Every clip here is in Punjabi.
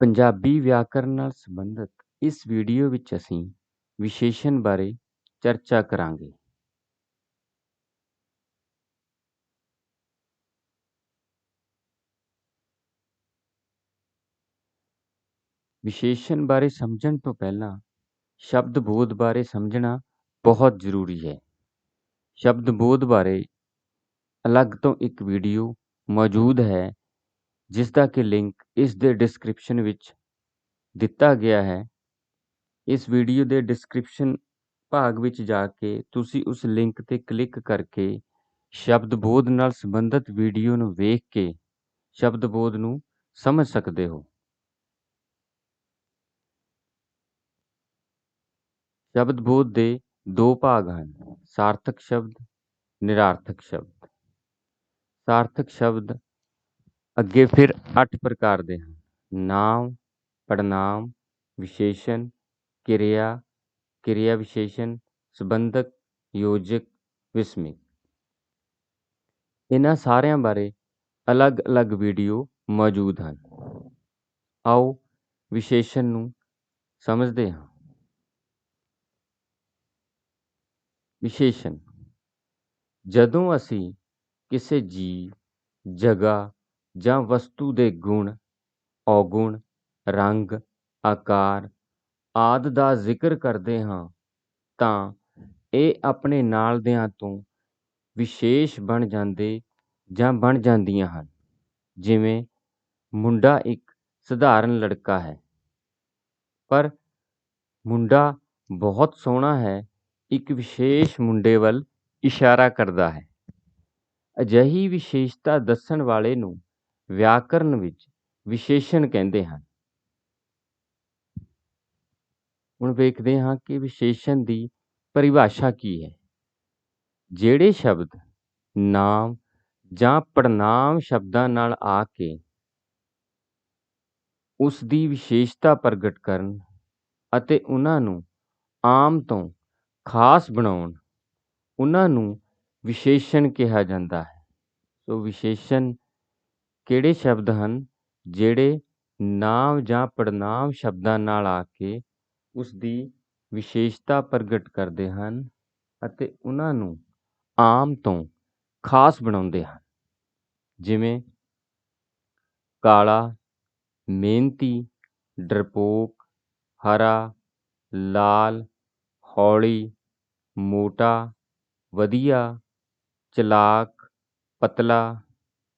ਪੰਜਾਬੀ ਵਿਆਕਰਨ ਨਾਲ ਸੰਬੰਧਿਤ ਇਸ ਵੀਡੀਓ ਵਿੱਚ ਅਸੀਂ ਵਿਸ਼ੇਸ਼ਣ ਬਾਰੇ ਚਰਚਾ ਕਰਾਂਗੇ। ਵਿਸ਼ੇਸ਼ਣ ਬਾਰੇ ਸਮਝਣ ਤੋਂ ਪਹਿਲਾਂ ਸ਼ਬਦ ਬੋਧ ਬਾਰੇ ਸਮਝਣਾ ਬਹੁਤ ਜ਼ਰੂਰੀ ਹੈ। ਸ਼ਬਦ ਬੋਧ ਬਾਰੇ ਅਲੱਗ ਤੋਂ ਇੱਕ ਵੀਡੀਓ ਮੌਜੂਦ ਹੈ, ਜਿਸ ਦਾ ਕਿ ਲਿੰਕ ਇਸ ਦੇ ਡਿਸਕ੍ਰਿਪਸ਼ਨ ਵਿੱਚ ਦਿੱਤਾ ਗਿਆ ਹੈ। ਇਸ ਵੀਡੀਓ ਦੇ ਡਿਸਕ੍ਰਿਪਸ਼ਨ ਭਾਗ ਵਿੱਚ ਜਾ ਕੇ ਤੁਸੀਂ ਉਸ ਲਿੰਕ 'ਤੇ ਕਲਿੱਕ ਕਰਕੇ ਸ਼ਬਦ ਬੋਧ ਨਾਲ ਸੰਬੰਧਿਤ ਵੀਡੀਓ ਨੂੰ ਵੇਖ ਕੇ ਸ਼ਬਦ ਬੋਧ ਨੂੰ ਸਮਝ ਸਕਦੇ ਹੋ। ਸ਼ਬਦ ਬੋਧ ਦੇ ਦੋ ਭਾਗ ਹਨ: ਸਾਰਥਕ ਸ਼ਬਦ, ਨਿਰਾਰਥਕ ਸ਼ਬਦ। ਸਾਰਥਕ ਸ਼ਬਦ ਅੱਗੇ ਫਿਰ 8 ਪ੍ਰਕਾਰ ਦੇ ਹਨ: ਨਾਂਵ, ਪੜਨਾਂਵ, ਵਿਸ਼ੇਸ਼ਣ, ਕਿਰਿਆ, ਕਿਰਿਆ ਵਿਸ਼ੇਸ਼ਣ, ਸੰਬੰਧਕ, ਯੋਜਕ, ਵਿਸਮਿਕ। ਇਹਨਾਂ ਸਾਰਿਆਂ ਬਾਰੇ ਅਲੱਗ-ਅਲੱਗ ਵੀਡੀਓ ਮੌਜੂਦ ਹਨ। ਆਓ ਵਿਸ਼ੇਸ਼ਣ ਨੂੰ ਸਮਝਦੇ ਹਾਂ। ਵਿਸ਼ੇਸ਼ਣ: ਜਦੋਂ ਅਸੀਂ ਕਿਸੇ ਜੀਵ, ਜਗ੍ਹਾ ਜਾਂ ਵਸਤੂ ਦੇ ਗੁਣ, ਔਗੁਣ, ਰੰਗ, ਆਕਾਰ ਆਦਿ ਦਾ ਜ਼ਿਕਰ ਕਰਦੇ ਹਾਂ ਤਾਂ ਇਹ ਆਪਣੇ ਨਾਲ ਦਿਆਂ ਤੋਂ ਵਿਸ਼ੇਸ਼ ਬਣ ਜਾਂਦੇ ਜਾਂ ਬਣ ਜਾਂਦੀਆਂ ਹਨ। ਜਿਵੇਂ ਮੁੰਡਾ ਇੱਕ ਸਧਾਰਨ ਲੜਕਾ ਹੈ, ਪਰ ਮੁੰਡਾ ਬਹੁਤ ਸੋਹਣਾ ਹੈ ਇੱਕ ਵਿਸ਼ੇਸ਼ ਮੁੰਡੇ ਵੱਲ ਇਸ਼ਾਰਾ ਕਰਦਾ ਹੈ। ਅਜਿਹੀ ਵਿਸ਼ੇਸ਼ਤਾ ਦੱਸਣ ਵਾਲੇ ਨੂੰ ਵਿਆਕਰਨ ਵਿੱਚ ਵਿਸ਼ੇਸ਼ਣ ਕਹਿੰਦੇ ਹਨ। ਹੁਣ ਵੇਖਦੇ ਹਾਂ ਕਿ ਵਿਸ਼ੇਸ਼ਣ ਦੀ ਪਰਿਭਾਸ਼ਾ ਕੀ ਹੈ। ਜਿਹੜੇ ਸ਼ਬਦ ਨਾਂਵ ਜਾਂ ਪੜਨਾਂਵ ਸ਼ਬਦਾਂ ਨਾਲ ਆ ਕੇ ਉਸ ਦੀ ਵਿਸ਼ੇਸ਼ਤਾ ਪ੍ਰਗਟ ਕਰਨ ਅਤੇ ਉਹਨਾਂ ਨੂੰ ਆਮ ਤੋਂ ਖਾਸ ਬਣਾਉਣ, ਉਹਨਾਂ ਨੂੰ ਵਿਸ਼ੇਸ਼ਣ ਕਿਹਾ ਜਾਂਦਾ ਹੈ। ਸੋ ਵਿਸ਼ੇਸ਼ਣ ਕਿਹੜੇ ਸ਼ਬਦ ਹਨ? ਜਿਹੜੇ ਨਾਂਵ ਜਾਂ ਪੜਨਾਂਵ ਸ਼ਬਦਾਂ ਨਾਲ ਆ ਕੇ ਉਸ ਦੀ ਵਿਸ਼ੇਸ਼ਤਾ ਪ੍ਰਗਟ ਕਰਦੇ ਹਨ ਅਤੇ ਉਹਨਾਂ ਨੂੰ ਆਮ ਤੋਂ ਖਾਸ ਬਣਾਉਂਦੇ ਹਨ। ਜਿਵੇਂ ਕਾਲਾ, ਮਿਹਨਤੀ, ਡਰਪੋਕ, ਹਰਾ, ਲਾਲ, ਹੌਲੀ, ਮੋਟਾ, ਵਧੀਆ, ਚਲਾਕ, ਪਤਲਾ,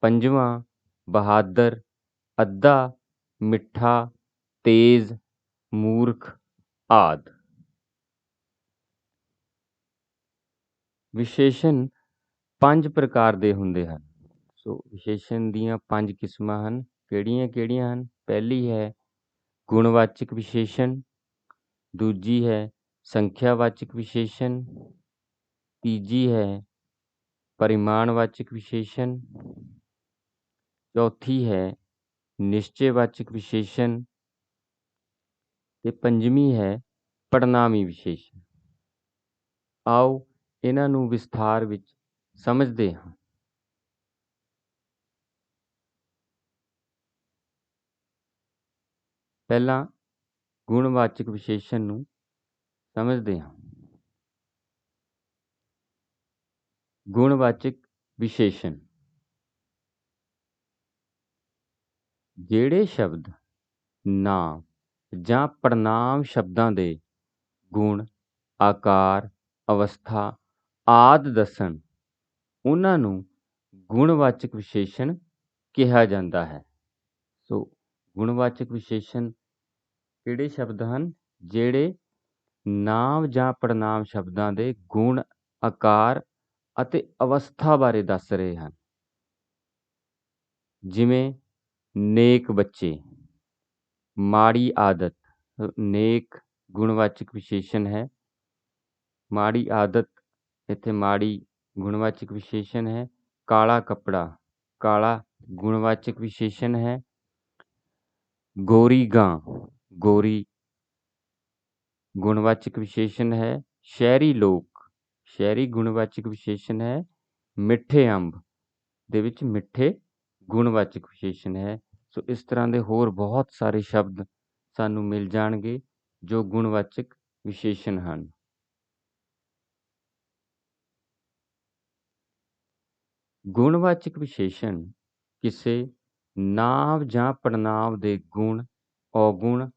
ਪੰਜਵਾਂ, ਬਹਾਦਰ, ਅੱਧਾ, ਮਿੱਠਾ, ਤੇਜ਼, ਮੂਰਖ ਆਦਿ। ਵਿਸ਼ੇਸ਼ਣ 5 ਪ੍ਰਕਾਰ ਦੇ ਹੁੰਦੇ ਹਨ। ਸੋ ਵਿਸ਼ੇਸ਼ਣ ਦੀਆਂ 5 ਕਿਸਮਾਂ ਹਨ। ਕਿਹੜੀਆਂ-ਕਿਹੜੀਆਂ ਹਨ? ਪਹਿਲੀ ਹੈ ਗੁਣਵਾਚਕ ਵਿਸ਼ੇਸ਼ਣ, ਦੂਜੀ ਹੈ ਸੰਖਿਆਵਾਚਕ ਵਿਸ਼ੇਸ਼ਣ, ਤੀਜੀ ਹੈ ਪਰਿਮਾਣਵਾਚਕ ਵਿਸ਼ੇਸ਼ਣ, ਚੌਥੀ ਹੈ ਨਿਸ਼ਚੈਵਾਚਕ ਵਿਸ਼ੇਸ਼ਣ ਤੇ ਪੰਜਵੀਂ ਹੈ ਪੜਨਾਮੀ ਵਿਸ਼ੇਸ਼ਣ। ਆਓ ਇਹਨਾਂ ਨੂੰ ਵਿਸਥਾਰ ਵਿੱਚ ਸਮਝਦੇ ਹਾਂ। ਪਹਿਲਾਂ ਗੁਣਵਾਚਕ ਵਿਸ਼ੇਸ਼ਣ ਨੂੰ ਸਮਝਦੇ ਹਾਂ। ਗੁਣਵਾਚਕ ਵਿਸ਼ੇਸ਼ਣ: ਜਿਹੜੇ ਸ਼ਬਦ ਨਾਂਵ ਜਾਂ ਪੜਨਾਂਵ ਸ਼ਬਦਾਂ ਦੇ ਗੁਣ, ਆਕਾਰ, ਅਵਸਥਾ ਆਦਿ ਦੱਸਣ, ਉਹਨਾਂ ਨੂੰ ਗੁਣਵਾਚਕ ਵਿਸ਼ੇਸ਼ਣ ਕਿਹਾ ਜਾਂਦਾ ਹੈ। ਸੋ ਗੁਣਵਾਚਕ ਵਿਸ਼ੇਸ਼ਣ ਕਿਹੜੇ ਸ਼ਬਦ ਹਨ? ਜਿਹੜੇ ਨਾਂਵ ਜਾਂ ਪੜਨਾਂਵ ਸ਼ਬਦਾਂ ਦੇ ਗੁਣ, ਆਕਾਰ ਅਤੇ ਅਵਸਥਾ ਬਾਰੇ ਦੱਸ ਰਹੇ ਹਨ। ਜਿਵੇਂ ਨੇਕ ਬੱਚੇ, ਮਾੜੀ ਆਦਤ। ਨੇਕ ਗੁਣਵਾਚਕ ਵਿਸ਼ੇਸ਼ਣ ਹੈ, ਮਾੜੀ ਆਦਤ ਇੱਥੇ ਮਾੜੀ ਗੁਣਵਾਚਕ ਵਿਸ਼ੇਸ਼ਣ ਹੈ। ਕਾਲਾ ਕੱਪੜਾ, ਕਾਲਾ ਗੁਣਵਾਚਕ ਵਿਸ਼ੇਸ਼ਣ ਹੈ। ਗੋਰੀ ਗਾਂ, ਗੋਰੀ ਗੁਣਵਾਚਕ ਵਿਸ਼ੇਸ਼ਣ ਹੈ। ਸ਼ਹਿਰੀ ਲੋਕ, ਸ਼ਹਿਰੀ ਗੁਣਵਾਚਕ ਵਿਸ਼ੇਸ਼ਣ ਹੈ। ਮਿੱਠੇ ਅੰਬ ਦੇ ਵਿੱਚ ਮਿੱਠੇ ਗੁਣਵਾਚਕ ਵਿਸ਼ੇਸ਼ਣ ਹੈ। ਸੋ ਇਸ ਤਰ੍ਹਾਂ ਦੇ ਹੋਰ ਬਹੁਤ ਸਾਰੇ ਸ਼ਬਦ ਸਾਨੂੰ ਮਿਲ ਜਾਣਗੇ ਜੋ ਗੁਣਵਾਚਕ ਵਿਸ਼ੇਸ਼ਣ ਹਨ। ਗੁਣਵਾਚਕ ਵਿਸ਼ੇਸ਼ਣ ਕਿਸੇ ਨਾਂਵ ਜਾਂ ਪੜ੍ਹਨਾਂਵ ਦੇ ਗੁਣ, ਔਗੁਣ,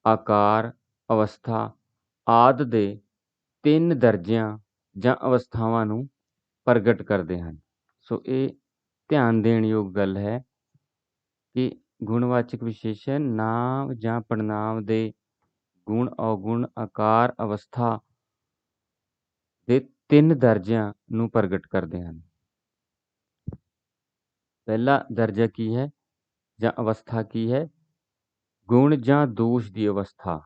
ਆਕਾਰ, ਅਵਸਥਾ ਆਦਿ ਦੇ 3 ਦਰਜਿਆਂ ਜਾਂ ਅਵਸਥਾਵਾਂ ਨੂੰ ਪ੍ਰਗਟ ਕਰਦੇ ਹਨ। ਸੋ ਇਹ ਧਿਆਨ ਦੇਣ ਯੋਗ ਗੱਲ ਹੈ ਕਿ ਗੁਣਵਾਚਕ ਵਿਸ਼ੇਸ਼ਣ ਨਾਂਵ ਜਾਂ ਪੜ੍ਹਨਾਂਵ ਦੇ ਗੁਣ, ਔਗੁਣ, ਆਕਾਰ, ਅਵਸਥਾ ਦੇ 3 ਦਰਜਿਆਂ ਨੂੰ ਪ੍ਰਗਟ ਕਰਦੇ ਹਨ। ਪਹਿਲਾ ਦਰਜਾ ਕੀ ਹੈ ਜਾਂ ਅਵਸਥਾ ਕੀ ਹੈ? ਗੁਣ ਜਾਂ ਦੋਸ਼ ਦੀ ਅਵਸਥਾ,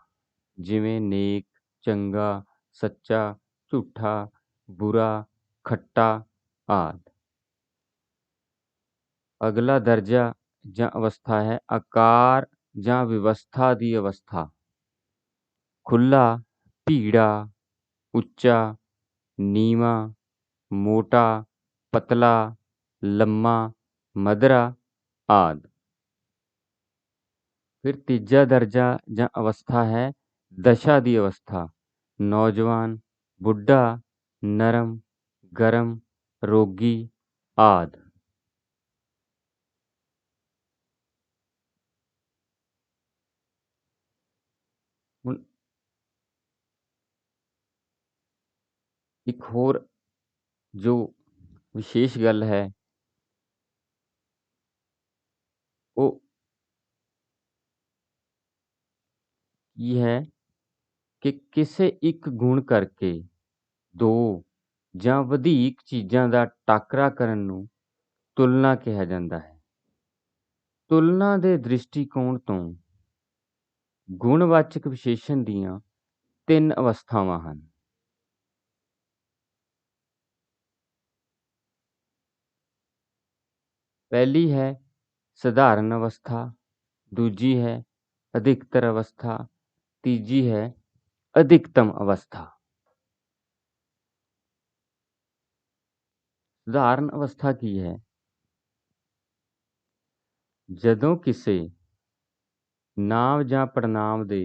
ਜਿਵੇਂ ਨੇਕ, ਚੰਗਾ, ਸੱਚਾ, ਝੂਠਾ, ਬੁਰਾ, ਖੱਟਾ ਆਦਿ। ਅਗਲਾ ਦਰਜਾ ਜਾਂ ਅਵਸਥਾ ਹੈ ਆਕਾਰ ਜਾਂ ਵਿਵਸਥਾ ਦੀ ਅਵਸਥਾ, ਖੁੱਲਾ, ਭੀੜਾ, ਉੱਚਾ, ਨੀਵਾਂ, ਮੋਟਾ, ਪਤਲਾ, ਲੰਮਾ, ਮਧਰਾ ਆਦਿ। ਫਿਰ ਤੀਜਾ ਦਰਜਾ ਜਾਂ ਅਵਸਥਾ ਹੈ ਦਸ਼ਾ ਦੀ ਅਵਸਥਾ, ਨੌਜਵਾਨ, ਬੁੱਢਾ, ਨਰਮ, ਗਰਮ, ਰੋਗੀ ਆਦਿ। ਹੁਣ ਇੱਕ ਹੋਰ ਜੋ ਵਿਸ਼ੇਸ਼ ਗੱਲ ਹੈ ਉਹ ਕੀ ਹੈ ਕਿ ਕਿਸੇ ਇੱਕ ਗੁਣ ਕਰਕੇ 2 ਜਾਂ ਵਧੇਰੇ ਚੀਜ਼ਾਂ ਦਾ ਟਾਕਰਾ ਕਰਨ ਨੂੰ ਤੁਲਨਾ ਕਿਹਾ ਜਾਂਦਾ ਹੈ। ਤੁਲਨਾ ਦੇ ਦ੍ਰਿਸ਼ਟੀਕੋਣ ਤੋਂ ਗੁਣਵਾਚਕ ਵਿਸ਼ੇਸ਼ਣ ਦੀਆਂ 3 ਅਵਸਥਾਵਾਂ ਹਨ। ਪਹਿਲੀ ਹੈ ਸਧਾਰਨ ਅਵਸਥਾ, ਦੂਜੀ ਹੈ ਅਧਿਕਤਰ ਅਵਸਥਾ, ਤੀਜੀ ਹੈ ਅਧਿਕਤਮ ਅਵਸਥਾ। ਸਧਾਰਨ ਅਵਸਥਾ ਕੀ ਹੈ? ਜਦੋਂ ਕਿਸੇ ਨਾਂਵ ਜਾਂ ਪੜ੍ਹਨਾਂਵ ਦੇ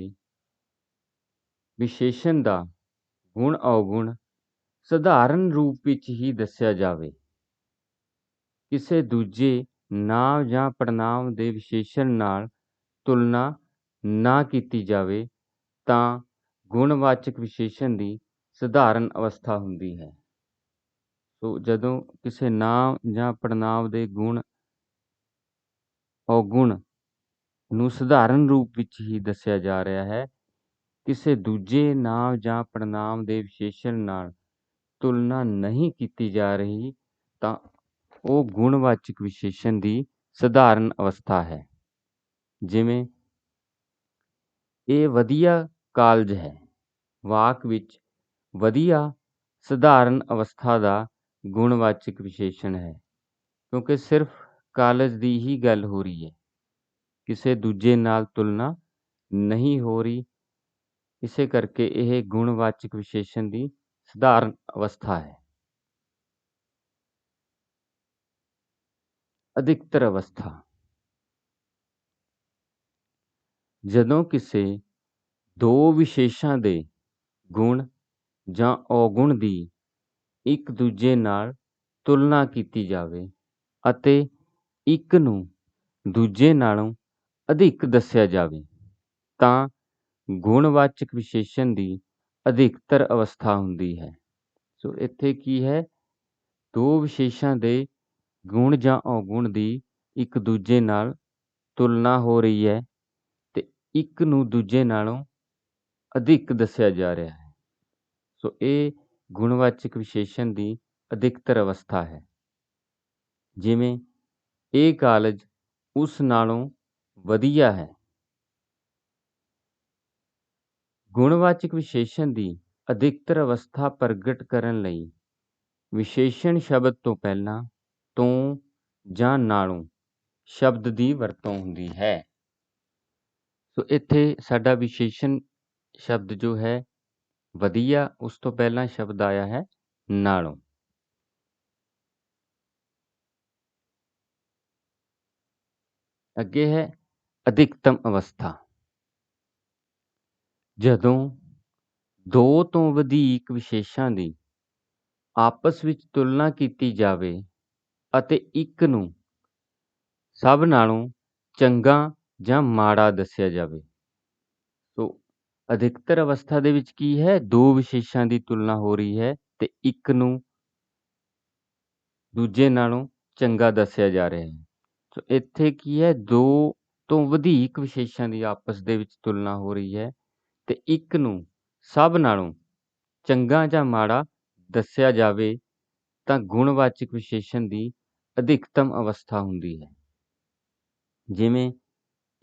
ਵਿਸ਼ੇਸ਼ਣ ਦਾ ਗੁਣ, ਔਗੁਣ ਸਧਾਰਨ ਰੂਪ ਵਿੱਚ ਹੀ ਦੱਸਿਆ ਜਾਵੇ, ਕਿਸੇ ਦੂਜੇ ਨਾਂਵ ਜਾਂ ਪੜ੍ਹਨਾਂਵ ਦੇ ਵਿਸ਼ੇਸ਼ਣ ਨਾਲ ਤੁਲਨਾ ਨਾ ਕੀਤੀ ਜਾਵੇ ਤਾਂ ਗੁਣਵਾਚਕ ਵਿਸ਼ੇਸ਼ਣ ਦੀ ਸਧਾਰਨ ਅਵਸਥਾ ਹੁੰਦੀ ਹੈ। ਸੋ ਜਦੋਂ ਕਿਸੇ ਨਾਂਵ ਜਾਂ ਪੜ੍ਹਨਾਂਵ ਦੇ ਗੁਣ, ਔਗੁਣ ਨੂੰ ਸਧਾਰਨ ਰੂਪ ਵਿੱਚ ਹੀ ਦੱਸਿਆ ਜਾ ਰਿਹਾ ਹੈ, ਕਿਸੇ ਦੂਜੇ ਨਾਂਵ ਜਾਂ ਪੜ੍ਹਨਾਂਵ ਦੇ ਵਿਸ਼ੇਸ਼ਣ ਨਾਲ ਤੁਲਨਾ ਨਹੀਂ ਕੀਤੀ ਜਾ ਰਹੀ ਤਾਂ ਉਹ ਗੁਣਵਾਚਕ ਵਿਸ਼ੇਸ਼ਣ ਦੀ ਸਧਾਰਨ ਅਵਸਥਾ ਹੈ। ਜਿਵੇਂ ਇਹ ਵਧੀਆ ਕਾਲਜ ਹੈ, ਵਾਕ ਵਿੱਚ ਵਧੀਆ ਸਧਾਰਨ ਅਵਸਥਾ ਦਾ ਗੁਣਵਾਚਕ ਵਿਸ਼ੇਸ਼ਣ ਹੈ, ਕਿਉਂਕਿ ਸਿਰਫ ਕਾਲਜ ਦੀ ਹੀ ਗੱਲ ਹੋ ਰਹੀ ਹੈ, ਕਿਸੇ ਦੂਜੇ ਨਾਲ ਤੁਲਨਾ ਨਹੀਂ ਹੋ ਰਹੀ। ਇਸੇ ਕਰਕੇ ਇਹ ਗੁਣਵਾਚਕ ਵਿਸ਼ੇਸ਼ਣ ਦੀ ਸਧਾਰਨ ਅਵਸਥਾ ਹੈ। ਅਧਿਕਤਰ ਅਵਸਥਾ, ਜਦੋਂ ਕਿਸੇ 2 ਵਿਸ਼ੇਸ਼ਾਂ ਦੇ ਗੁਣ ਜਾਂ ਔਗੁਣ ਦੀ ਇੱਕ ਦੂਜੇ ਨਾਲ ਤੁਲਨਾ ਕੀਤੀ ਜਾਵੇ ਅਤੇ ਇੱਕ ਨੂੰ ਦੂਜੇ ਨਾਲੋਂ ਅਧਿਕ ਦੱਸਿਆ ਜਾਵੇ ਤਾਂ ਗੁਣਵਾਚਕ ਵਿਸ਼ੇਸ਼ਣ ਦੀ ਅਧਿਕਤਰ ਅਵਸਥਾ ਹੁੰਦੀ ਹੈ। ਸੋ ਇੱਥੇ ਕੀ ਹੈ, 2 ਵਿਸ਼ੇਸ਼ਾਂ ਦੇ ਗੁਣ ਜਾਂ ਔਗੁਣ ਦੀ ਇੱਕ ਦੂਜੇ ਨਾਲ ਤੁਲਨਾ ਹੋ ਰਹੀ ਹੈ ਤੇ ਇੱਕ ਨੂੰ ਦੂਜੇ ਨਾਲੋਂ ਅਧਿਕ ਦੱਸਿਆ ਜਾ ਰਿਹਾ ਹੈ। ਸੋ ਇਹ ਗੁਣਵਾਚਕ ਵਿਸ਼ੇਸ਼ਣ ਦੀ ਅਧਿਕਤਰ ਅਵਸਥਾ ਹੈ। ਜਿਵੇਂ ਇਹ ਕਾਲਜ ਉਸ ਨਾਲੋਂ ਵਧੀਆ ਹੈ। ਗੁਣਵਾਚਕ ਵਿਸ਼ੇਸ਼ਣ ਦੀ ਅਧਿਕਤਰ ਅਵਸਥਾ ਪ੍ਰਗਟ ਕਰਨ ਲਈ ਵਿਸ਼ੇਸ਼ਣ ਸ਼ਬਦ ਤੋਂ ਪਹਿਲਾਂ ਤੋਂ ਜਾਂ ਨਾਲੋਂ ਸ਼ਬਦ ਦੀ ਵਰਤੋਂ ਹੁੰਦੀ ਹੈ। ਸੋ ਇੱਥੇ ਸਾਡਾ ਵਿਸ਼ੇਸ਼ਣ ਸ਼ਬਦ ਜੋ ਹੈ ਵਧੀਆ, ਉਸ ਤੋਂ ਪਹਿਲਾਂ ਸ਼ਬਦ ਆਇਆ ਹੈ ਨਾਲੋਂ। ਅੱਗੇ ਹੈ ਅਧਿਕਤਮ ਅਵਸਥਾ। ਜਦੋਂ ਦੋ ਤੋਂ ਵਧੇਕ ਵਿਸ਼ੇਸ਼ਾਂ ਦੀ ਆਪਸ ਵਿੱਚ ਤੁਲਨਾ ਕੀਤੀ ਜਾਵੇ ਅਤੇ ਇੱਕ ਨੂੰ ਸਭ ਨਾਲੋਂ ਚੰਗਾ ਜਾਂ ਮਾੜਾ ਦੱਸਿਆ ਜਾਵੇ। ਸੋ ਅਧਿਕਤਰ ਅਵਸਥਾ ਦੇ ਵਿੱਚ ਕੀ ਹੈ, ਦੋ ਵਿਸ਼ੇਸ਼ਾਂ ਦੀ ਤੁਲਨਾ ਹੋ ਰਹੀ ਹੈ ਤੇ ਇੱਕ ਨੂੰ ਦੂਜੇ ਨਾਲੋਂ ਚੰਗਾ ਦੱਸਿਆ ਜਾ ਰਿਹਾ ਹੈ। ਸੋ ਇੱਥੇ ਕੀ ਹੈ, ਦੋ ਤੋਂ ਵਧੇਕ ਵਿਸ਼ੇਸ਼ਾਂ ਦੀ ਆਪਸ ਦੇ ਵਿੱਚ ਤੁਲਨਾ ਹੋ ਰਹੀ ਹੈ ਤੇ ਇੱਕ ਨੂੰ ਸਭ ਨਾਲੋਂ ਚੰਗਾ ਜਾਂ ਮਾੜਾ ਦੱਸਿਆ ਜਾਵੇ ਤਾਂ ਗੁਣਵਾਚਕ ਵਿਸ਼ੇਸ਼ਣ ਦੀ ਅਧਿਕਤਮ ਅਵਸਥਾ ਹੁੰਦੀ ਹੈ। ਜਿਵੇਂ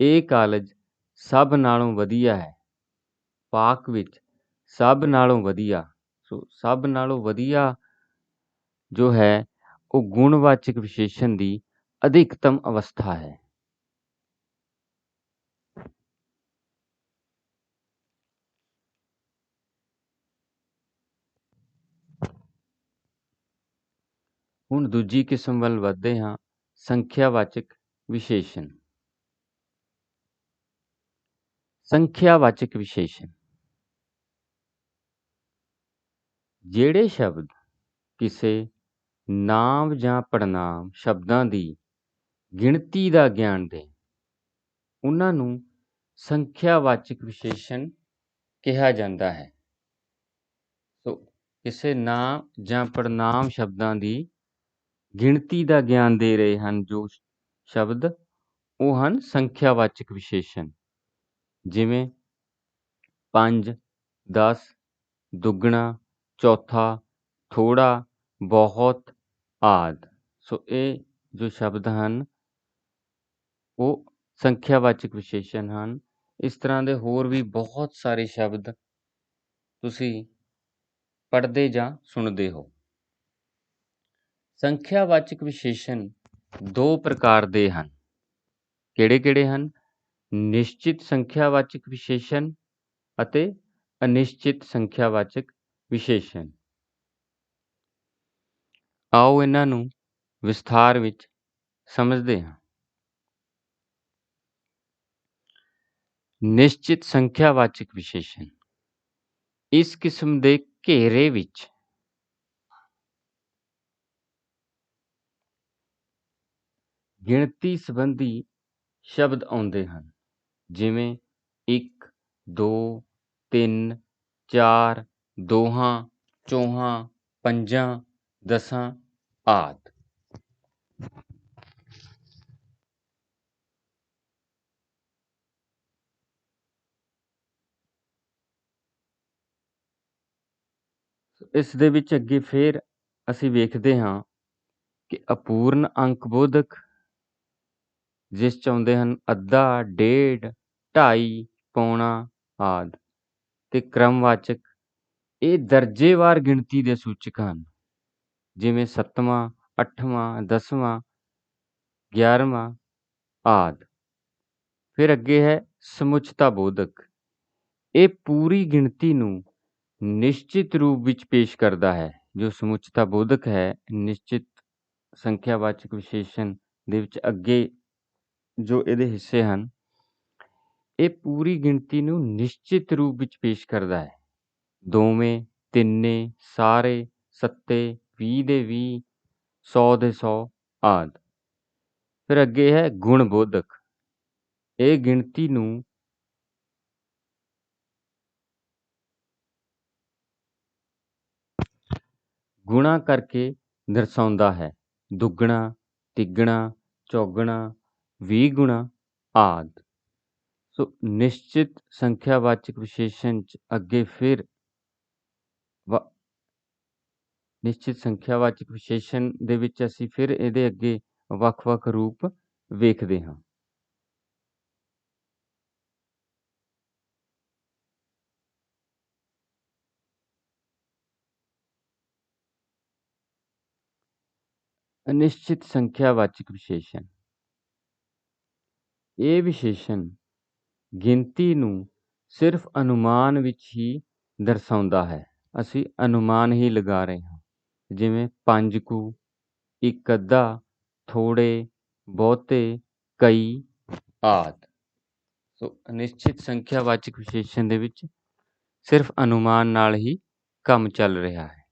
ਇਹ ਕਾਲਜ ਸਭ ਨਾਲੋਂ ਵਧੀਆ ਹੈ, ਪਾਕ ਵਿੱਚ ਸਭ ਨਾਲੋਂ ਵਧੀਆ। ਸੋ ਸਭ ਨਾਲੋਂ ਵਧੀਆ ਜੋ ਹੈ ਉਹ ਗੁਣਵਾਚਕ ਵਿਸ਼ੇਸ਼ਣ ਦੀ ਅਧਿਕਤਮ ਅਵਸਥਾ ਹੈ। ਹੁਣ ਦੂਜੀ ਕਿਸਮ ਵੱਲ ਵੱਧਦੇ ਹਾਂ, ਸੰਖਿਆਵਾਚਕ ਵਿਸ਼ੇਸ਼ਣ। ਸੰਖਿਆਵਾਚਕ ਵਿਸ਼ੇਸ਼ਣ ਜਿਹੜੇ ਸ਼ਬਦ ਕਿਸੇ ਨਾਮ ਜਾਂ ਪੜਨਾਮ ਸ਼ਬਦਾਂ ਦੀ ਗਿਣਤੀ ਦਾ ਗਿਆਨ ਦੇਣ, ਉਹਨਾਂ ਨੂੰ ਸੰਖਿਆਵਾਚਕ ਵਿਸ਼ੇਸ਼ਣ ਕਿਹਾ ਜਾਂਦਾ ਹੈ। ਸੋ ਕਿਸੇ ਨਾਮ ਜਾਂ ਪੜਨਾਮ ਸ਼ਬਦਾਂ ਦੀ ਗਿਣਤੀ ਦਾ ਗਿਆਨ ਦੇ ਰਹੇ ਹਨ ਜੋ ਸ਼ਬਦ, ਉਹ ਹਨ ਸੰਖਿਆਵਾਚਕ ਵਿਸ਼ੇਸ਼ਣ। ਜਿਵੇਂ 5, 10, ਦੁੱਗਣਾ, ਚੌਥਾ, ਥੋੜ੍ਹਾ, ਬਹੁਤ ਆਦਿ। ਸੋ ਇਹ ਜੋ ਸ਼ਬਦ ਹਨ ਉਹ ਸੰਖਿਆਵਾਚਕ ਵਿਸ਼ੇਸ਼ਣ ਹਨ। ਇਸ ਤਰ੍ਹਾਂ ਦੇ ਹੋਰ ਵੀ ਬਹੁਤ ਸਾਰੇ ਸ਼ਬਦ ਤੁਸੀਂ ਪੜ੍ਹਦੇ ਜਾਂ ਸੁਣਦੇ ਹੋ। ਸੰਖਿਆਵਾਚਕ ਵਿਸ਼ੇਸ਼ਣ ਦੋ ਪ੍ਰਕਾਰ ਦੇ ਹਨ। ਕਿਹੜੇ-ਕਿਹੜੇ ਹਨ? ਨਿਸ਼ਚਿਤ ਸੰਖਿਆਵਾਚਕ ਵਿਸ਼ੇਸ਼ਣ ਅਤੇ ਅਨਿਸ਼ਚਿਤ ਸੰਖਿਆਵਾਚਕ ਵਿਸ਼ੇਸ਼ਣ। ਆਓ ਇਹਨਾਂ ਨੂੰ ਵਿਸਥਾਰ ਵਿੱਚ ਸਮਝਦੇ ਹਾਂ। ਨਿਸ਼ਚਿਤ ਸੰਖਿਆਵਾਚਕ ਵਿਸ਼ੇਸ਼ਣ ਇਸ ਕਿਸਮ ਦੇ ਘੇਰੇ ਵਿੱਚ ਗਿਣਤੀ ਸੰਬੰਧੀ ਸ਼ਬਦ ਆਉਂਦੇ ਹਨ। ਜਿਵੇਂ 1, 2, 3, 4, ਦੋਹਾਂ, ਚੌਹਾਂ, ਪੰਜਾਂ, ਦਸਾਂ ਆਦਿ। ਇਸ ਦੇ ਵਿੱਚ ਅੱਗੇ ਫਿਰ ਅਸੀਂ ਵੇਖਦੇ ਹਾਂ ਕਿ ਅਪੂਰਨ ਅੰਕ ਬੋਧਕ ਜਿਸ 'ਚ ਆਉਂਦੇ ਹਨ ਅੱਧਾ, ਡੇਢ, ਢਾਈ, ਪੌਣਾ ਆਦਿ, ਤੇ ਕ੍ਰਮਵਾਚਕ ਇਹ ਦਰਜੇਵਾਰ ਗਿਣਤੀ ਦੇ ਸੂਚਕ ਹਨ। ਜਿਵੇਂ 7ਵਾਂ, 8ਵਾਂ, 10ਵਾਂ, 11ਵਾਂ ਆਦਿ। ਫਿਰ ਅੱਗੇ ਹੈ ਸਮੁੱਚਤਾ ਬੋਧਕ। ਇਹ ਪੂਰੀ ਗਿਣਤੀ ਨੂੰ ਨਿਸ਼ਚਿਤ ਰੂਪ ਵਿੱਚ ਪੇਸ਼ ਕਰਦਾ ਹੈ। ਜੋ ਸਮੁੱਚਤਾ ਬੋਧਕ ਹੈ ਨਿਸ਼ਚਿਤ ਸੰਖਿਆਵਾਚਕ ਵਿਸ਼ੇਸ਼ਣ ਦੇ ਵਿੱਚ ਅੱਗੇ ਜੋ ਇਹਦੇ ਹਿੱਸੇ ਹਨ, ਇਹ ਪੂਰੀ ਗਿਣਤੀ ਨੂੰ ਨਿਸ਼ਚਿਤ ਰੂਪ ਵਿੱਚ ਪੇਸ਼ ਕਰਦਾ ਹੈ। ਦੋਵੇਂ, ਤਿੰਨੇ, ਸਾਰੇ, ਸੱਤੇ, 20 ਦੇ 20, 100 ਦੇ 100 ਆਦਿ। ਫਿਰ ਅੱਗੇ ਹੈ ਗੁਣ ਬੋਧਕ। ਇਹ ਗਿਣਤੀ ਨੂੰ ਗੁਣਾ ਕਰਕੇ ਦਰਸਾਉਂਦਾ ਹੈ। ਦੁੱਗਣਾ, ਤਿੱਗਣਾ, ਚੌਗਣਾ, 20 ਗੁਣਾ ਆਦਿ। ਸੋ ਨਿਸ਼ਚਿਤ ਸੰਖਿਆਵਾਚਕ ਵਿਸ਼ੇਸ਼ਣ 'ਚ ਅੱਗੇ ਫਿਰ ਨਿਸ਼ਚਿਤ ਸੰਖਿਆਵਾਚਕ ਵਿਸ਼ੇਸ਼ਣ ਦੇ ਵਿੱਚ ਅਸੀਂ ਫਿਰ ਇਹਦੇ ਅੱਗੇ ਵੱਖ-ਵੱਖ ਰੂਪ ਵੇਖਦੇ ਹਾਂ। ਅਨਿਸ਼ਚਿਤ ਸੰਖਿਆਵਾਚਕ ਵਿਸ਼ੇਸ਼ਣ ਇਹ ਵਿਸ਼ੇਸ਼ਣ ਗਿਣਤੀ ਨੂੰ ਸਿਰਫ ਅਨੁਮਾਨ ਵਿੱਚ ਹੀ ਦਰਸਾਉਂਦਾ ਹੈ। ਅਸੀਂ ਅਨੁਮਾਨ ਹੀ ਲਗਾ ਰਹੇ ਹਾਂ। ਜਿਵੇਂ 5 ਕੁ, ਇੱਕ ਅੱਧਾ, ਥੋੜ੍ਹੇ, ਬਹੁਤੇ, ਕਈ, ਆਦਿ। ਸੋ ਅਨਿਸ਼ਚਿਤ ਸੰਖਿਆਵਾਚਕ ਵਿਸ਼ੇਸ਼ਣ ਦੇ ਵਿੱਚ ਸਿਰਫ ਅਨੁਮਾਨ ਨਾਲ ਹੀ ਕੰਮ ਚੱਲ ਰਿਹਾ ਹੈ।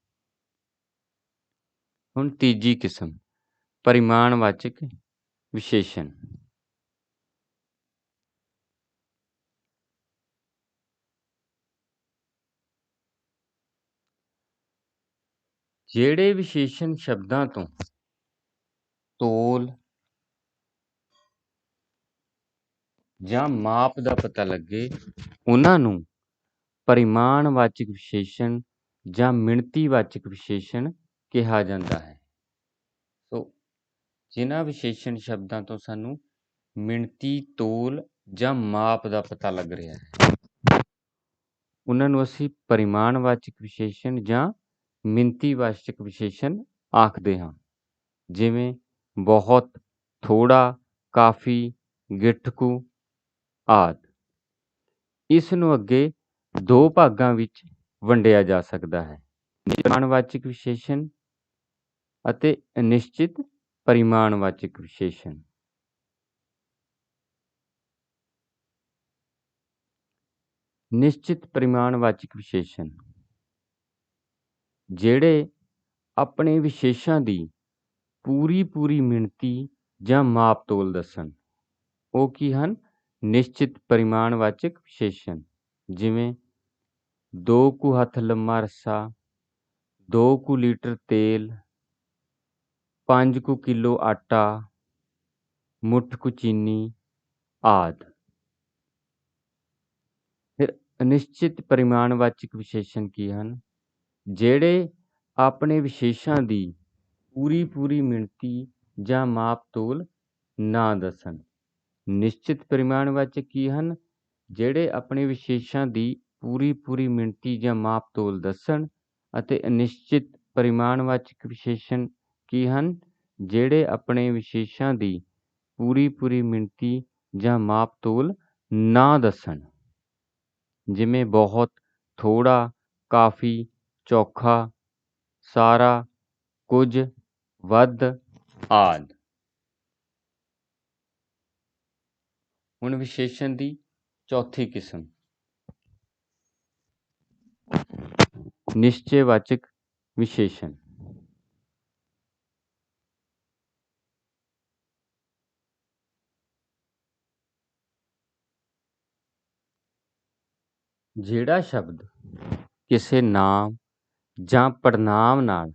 ਹੁਣ ਤੀਜੀ ਕਿਸਮ ਪਰਿਮਾਣਵਾਚਕ ਵਿਸ਼ੇਸ਼ਣ। ਜਿਹੜੇ ਵਿਸ਼ੇਸ਼ਣ ਸ਼ਬਦਾਂ ਤੋਂ ਤੋਲ ਜਾਂ ਮਾਪ ਦਾ ਪਤਾ ਲੱਗੇ ਉਹਨਾਂ ਨੂੰ ਪਰਿਮਾਣਵਾਚਕ ਵਿਸ਼ੇਸ਼ਣ ਜਾਂ ਮਿਣਤੀਵਾਚਕ ਵਿਸ਼ੇਸ਼ਣ ਕਿਹਾ ਜਾਂਦਾ ਹੈ। ਸੋ ਜਿਨ੍ਹਾਂ ਵਿਸ਼ੇਸ਼ਣ ਸ਼ਬਦਾਂ ਤੋਂ ਸਾਨੂੰ ਮਿਣਤੀ, ਤੋਲ ਜਾਂ ਮਾਪ ਦਾ ਪਤਾ ਲੱਗ ਰਿਹਾ ਹੈ ਉਹਨਾਂ ਨੂੰ ਅਸੀਂ ਪਰਿਮਾਣਵਾਚਕ ਵਿਸ਼ੇਸ਼ਣ ਜਾਂ ਮਿਣਤੀਵਾਚਕ ਵਿਸ਼ੇਸ਼ਣ ਆਖਦੇ ਹਾਂ। ਜਿਵੇਂ ਬਹੁਤ, ਥੋੜ੍ਹਾ, ਕਾਫੀ, ਗਿੱਠਕੂ ਆਦਿ। ਇਸ ਨੂੰ ਅੱਗੇ ਦੋ ਭਾਗਾਂ ਵਿੱਚ ਵੰਡਿਆ ਜਾ ਸਕਦਾ ਹੈ: ਪਰਿਮਾਣਵਾਚਕ ਵਿਸ਼ੇਸ਼ਣ ਅਤੇ ਅਨਿਸ਼ਚਿਤ ਪਰਿਮਾਣਵਾਚਕ ਵਿਸ਼ੇਸ਼ਣ। ਨਿਸ਼ਚਿਤ ਪਰਿਮਾਣਵਾਚਕ ਵਿਸ਼ੇਸ਼ਣ ਜਿਹੜੇ ਆਪਣੇ ਵਿਸ਼ੇਸ਼ਾਂ ਦੀ ਪੂਰੀ ਮਿਣਤੀ ਜਾਂ ਮਾਪ ਤੋਲ ਦੱਸਣ, ਉਹ ਕੀ ਹਨ? ਨਿਸ਼ਚਿਤ ਪਰਿਮਾਣਵਾਚਕ ਵਿਸ਼ੇਸ਼ਣ। ਜਿਵੇਂ 2 ਕੁ ਹੱਥ ਲੰਮਾ ਰੱਸਾ, 2 ਕੁ ਲੀਟਰ ਤੇਲ, 5 ਕੁ ਕਿਲੋ ਆਟਾ, ਮੁੱਠ ਕੁ ਚੀਨੀ ਆਦਿ। ਫਿਰ ਅਨਿਸ਼ਚਿਤ ਪਰਿਮਾਣਵਾਚਕ ਵਿਸ਼ੇਸ਼ਣ ਕੀ ਹਨ? ਜਿਹੜੇ ਆਪਣੇ ਵਿਸ਼ੇਸ਼ਾਂ ਦੀ ਪੂਰੀ ਮਿਣਤੀ ਜਾਂ ਮਾਪ ਤੋਲ ਨਾ ਦੱਸਣ। ਨਿਸ਼ਚਿਤ ਪਰਿਮਾਣਵਾਚਕ ਕੀ ਹਨ? ਜਿਹੜੇ ਆਪਣੇ ਵਿਸ਼ੇਸ਼ਾਂ ਦੀ ਪੂਰੀ ਮਿਣਤੀ ਜਾਂ ਮਾਪ ਤੋਲ ਦੱਸਣ। ਅਤੇ ਅਨਿਸ਼ਚਿਤ ਪਰਿਮਾਣਵਾਚਕ ਵਿਸ਼ੇਸ਼ਣ ਕੀ ਹਨ? ਜਿਹੜੇ ਆਪਣੇ ਵਿਸ਼ੇਸ਼ਾਂ ਦੀ ਪੂਰੀ ਮਿਣਤੀ ਜਾਂ ਮਾਪ ਤੋਲ ਨਾ ਦੱਸਣ। ਜਿਵੇਂ ਬਹੁਤ, ਥੋੜ੍ਹਾ, ਕਾਫੀ, ਚੋਖਾ, ਸਾਰਾ, ਕੁਝ, ਵੱਧ ਆਦਿ। ਹੁਣ ਵਿਸ਼ੇਸ਼ਣ ਦੀ ਚੌਥੀ ਕਿਸਮ ਨਿਸ਼ਚੈਵਾਚਕ ਵਿਸ਼ੇਸ਼ਣ। ਜਿਹੜਾ ਸ਼ਬਦ ਕਿਸੇ ਨਾਮ ਜਾਂ ਪੜਨਾਮ ਨਾਲ